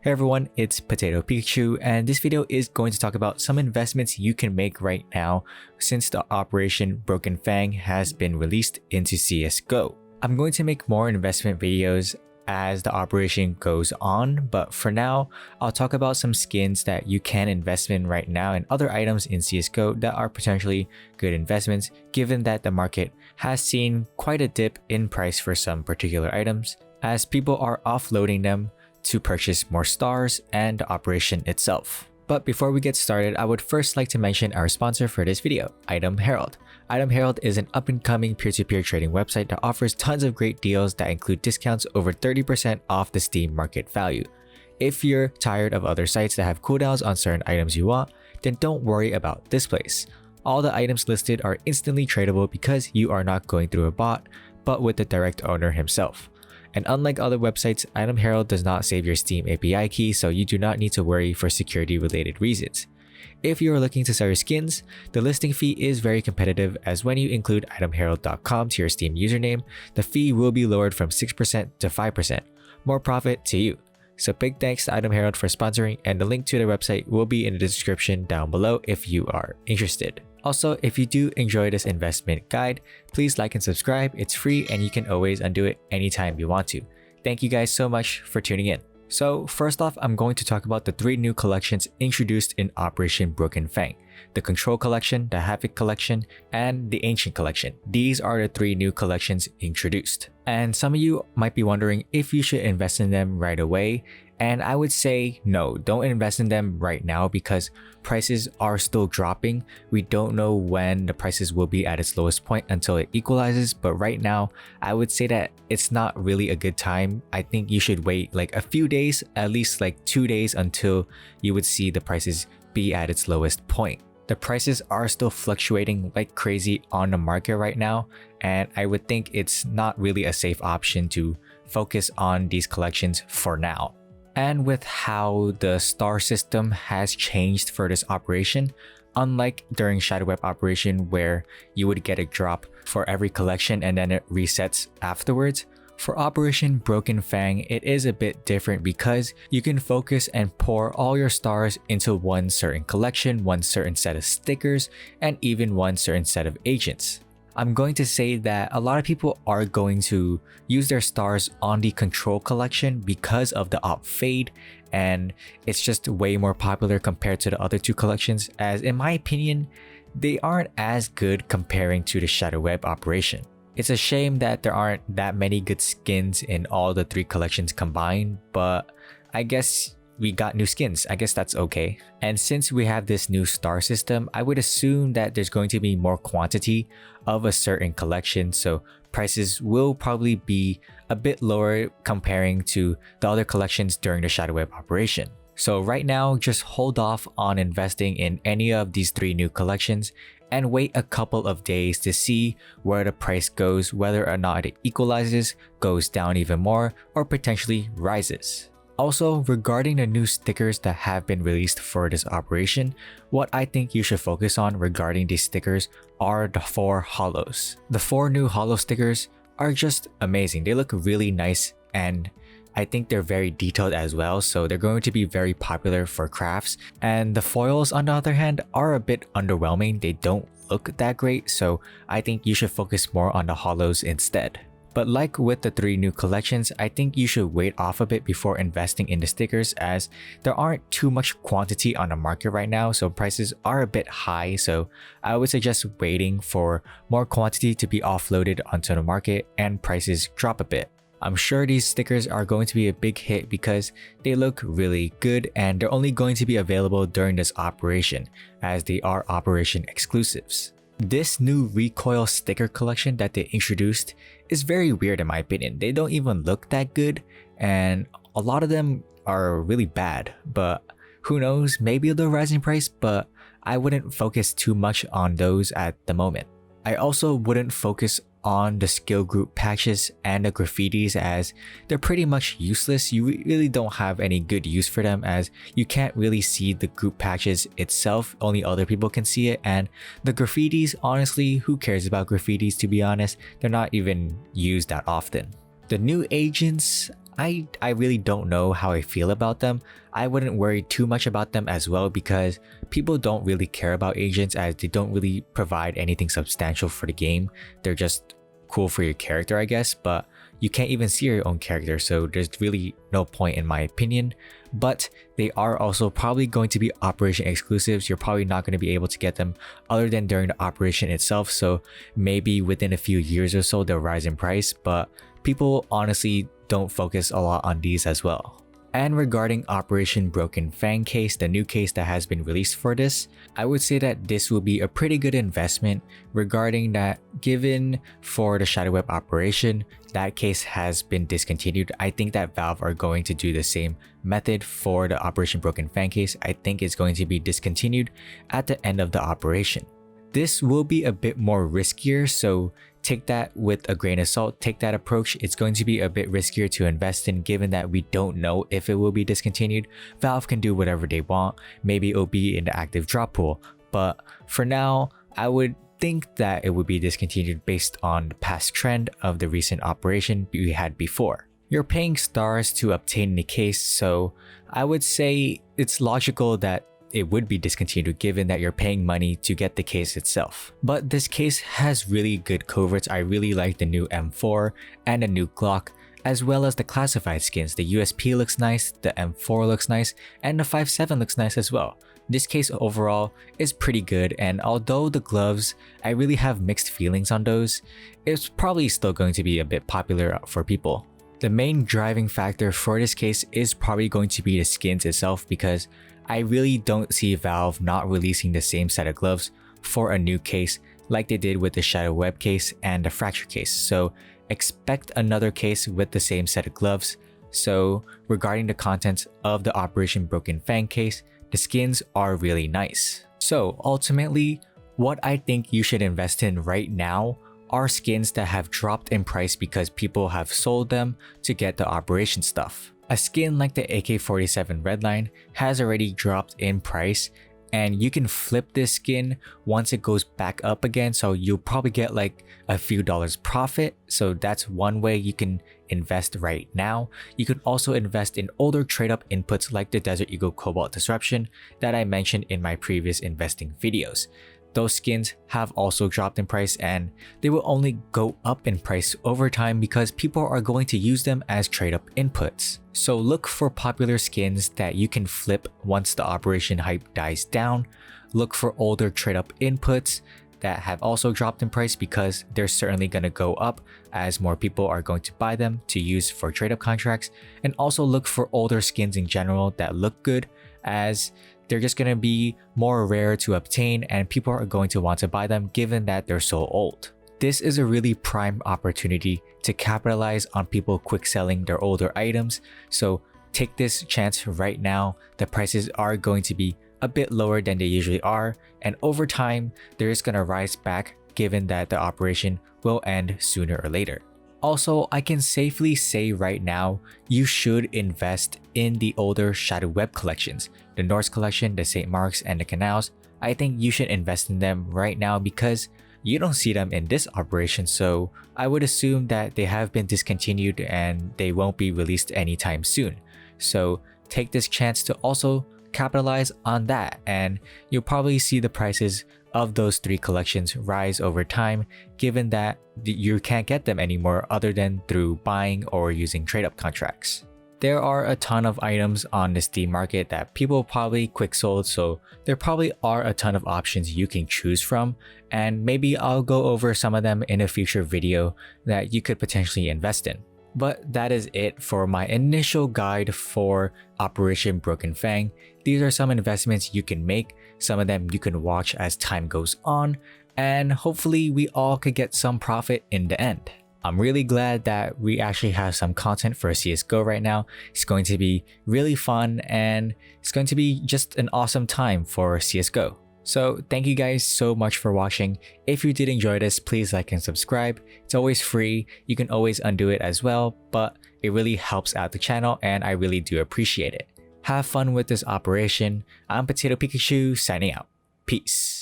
Hey everyone, it's PotatoPikachu, and this video is going to talk about some investments you can make right now since the Operation Broken Fang has been released into CSGO. I'm going to make more investment videos as the operation goes on, but for now, I'll talk about some skins that you can invest in right now and other items in CSGO that are potentially good investments given that the market has seen quite a dip in price for some particular items as people are offloading them to purchase more stars and the operation itself. But before we get started, I would first like to mention our sponsor for this video, Item Herald. Item Herald is an up-and-coming peer-to-peer trading website that offers tons of great deals that include discounts over 30% off the Steam market value. If you're tired of other sites that have cooldowns on certain items you want, then don't worry about this place. All the items listed are instantly tradable because you are not going through a bot, but with the direct owner himself. And unlike other websites, Item Herald does not save your Steam API key, so you do not need to worry for security-related reasons. If you are looking to sell your skins, the listing fee is very competitive as when you include itemherald.com to your Steam username, the fee will be lowered from 6% to 5%. More profit to you. So big thanks to Item Herald for sponsoring, and the link to their website will be in the description down below if you are interested. Also, if you do enjoy this investment guide, please like and subscribe. It's free and you can always undo it anytime you want to. Thank you guys so much for tuning in. So first off, I'm going to talk about the 3 new collections introduced in Operation Broken Fang: the Control Collection, the Havoc Collection, and the Ancient Collection. These are the 3 new collections introduced. And some of you might be wondering if you should invest in them right away. And I would say no, don't invest in them right now because prices are still dropping. We don't know when the prices will be at its lowest point until it equalizes, but right now I would say that it's not really a good time. I think you should wait like a few days, at least like 2 days, until you would see the prices be at its lowest point. The prices are still fluctuating like crazy on the market right now, and I would think it's not really a safe option to focus on these collections for now. And with how the star system has changed for this operation, unlike during Shadow Web operation where you would get a drop for every collection and then it resets afterwards, for Operation Broken Fang, it is a bit different because you can focus and pour all your stars into one certain collection, one certain set of stickers, and even one certain set of agents. I'm going to say that a lot of people are going to use their stars on the Control Collection because of the Op Fade, and it's just way more popular compared to the other 2 collections, as in my opinion, they aren't as good comparing to the Shadow Web operation. It's a shame that there aren't that many good skins in all the 3 collections combined, but I guess we got new skins. I guess that's okay. And since we have this new star system, I would assume that there's going to be more quantity of a certain collection, so prices will probably be a bit lower comparing to the other collections during the Shadow Web operation. So right now, just hold off on investing in any of these 3 new collections and wait a couple of days to see where the price goes, whether or not it equalizes, goes down even more, or potentially rises. Also, regarding the new stickers that have been released for this operation, what I think you should focus on regarding these stickers are the 4 holos. The 4 new holo stickers are just amazing. They look really nice, and I think they're very detailed as well, so they're going to be very popular for crafts. And the foils, on the other hand, are a bit underwhelming. They don't look that great, so I think you should focus more on the holos instead. But like with the 3 new collections, I think you should wait off a bit before investing in the stickers as there aren't too much quantity on the market right now, so prices are a bit high, so I would suggest waiting for more quantity to be offloaded onto the market and prices drop a bit. I'm sure these stickers are going to be a big hit because they look really good and they're only going to be available during this operation as they are operation exclusives. This new recoil sticker collection that they introduced is very weird in my opinion. They don't even look that good and a lot of them are really bad, but who knows, maybe they'll rise in price, but I wouldn't focus too much on those at the moment. I also wouldn't focus on the skill group patches and the graffitis as they're pretty much useless. You really don't have any good use for them as you can't really see the group patches itself, only other people can see it, and the graffitis, honestly, who cares about graffitis to be honest? They're not even used that often. The new agents, I really don't know how I feel about them. I wouldn't worry too much about them as well because people don't really care about agents as they don't really provide anything substantial for the game. They're just cool for your character, I guess, but you can't even see your own character, so there's really no point in my opinion. But they are also probably going to be operation exclusives. You're probably not going to be able to get them other than during the operation itself, so maybe within a few years or so they'll rise in price, but people honestly don't focus a lot on these as well. And regarding Operation Broken Fang case, the new case that has been released for this, I would say that this will be a pretty good investment regarding that, given for the Shadow Web operation, that case has been discontinued. I think that Valve are going to do the same method for the Operation Broken Fang case. I think it's going to be discontinued at the end of the operation. This will be a bit more riskier, so take that with a grain of salt, take that approach. It's going to be a bit riskier to invest in given that we don't know if it will be discontinued. Valve can do whatever they want, maybe it'll be in the active drop pool, but for now, I would think that it would be discontinued based on the past trend of the recent operation we had before. You're paying stars to obtain the case, so I would say it's logical that it would be discontinued given that you're paying money to get the case itself. But this case has really good coverts. I really like the new M4 and the new Glock, as well as the classified skins. The USP looks nice, the M4 looks nice, and the 5.7 looks nice as well. This case overall is pretty good, and although the gloves, I really have mixed feelings on those, it's probably still going to be a bit popular for people. The main driving factor for this case is probably going to be the skins itself because I really don't see Valve not releasing the same set of gloves for a new case like they did with the Shadow Web case and the Fracture case, so expect another case with the same set of gloves. So regarding the contents of the Operation Broken Fang case, the skins are really nice. So ultimately, what I think you should invest in right now are skins that have dropped in price because people have sold them to get the operation stuff. A skin like the AK-47 Redline has already dropped in price, and you can flip this skin once it goes back up again, so you'll probably get like a few dollars profit. So that's one way you can invest right now. You can also invest in older trade up inputs like the Desert Eagle Cobalt Disruption that I mentioned in my previous investing videos. Those skins have also dropped in price, and they will only go up in price over time because people are going to use them as trade-up inputs. So look for popular skins that you can flip once the operation hype dies down. Look for older trade-up inputs that have also dropped in price because they're certainly going to go up as more people are going to buy them to use for trade-up contracts. And also look for older skins in general that look good, as they're just going to be more rare to obtain and people are going to want to buy them given that they're so old. This is a really prime opportunity to capitalize on people quick selling their older items, so take this chance right now. The prices are going to be a bit lower than they usually are, and over time they're just going to rise back given that the operation will end sooner or later. Also, I can safely say right now, you should invest in the older Shadow Web collections, the Norse collection, the St. Mark's, and the Canals. I think you should invest in them right now because you don't see them in this operation, so I would assume that they have been discontinued and they won't be released anytime soon. So take this chance to also capitalize on that, and you'll probably see the prices of those three collections rise over time given that you can't get them anymore other than through buying or using trade-up contracts. There are a ton of items on the Steam market that people probably quick sold, so there probably are a ton of options you can choose from, and maybe I'll go over some of them in a future video that you could potentially invest in. But that is it for my initial guide for Operation Broken Fang. These are some investments you can make, some of them you can watch as time goes on, and hopefully we all could get some profit in the end. I'm really glad that we actually have some content for CSGO right now. It's going to be really fun and it's going to be just an awesome time for CSGO. So thank you guys so much for watching. If you did enjoy this, please like and subscribe. It's always free. You can always undo it as well, but it really helps out the channel and I really do appreciate it. Have fun with this operation. I'm PotatoPikachu signing out. Peace.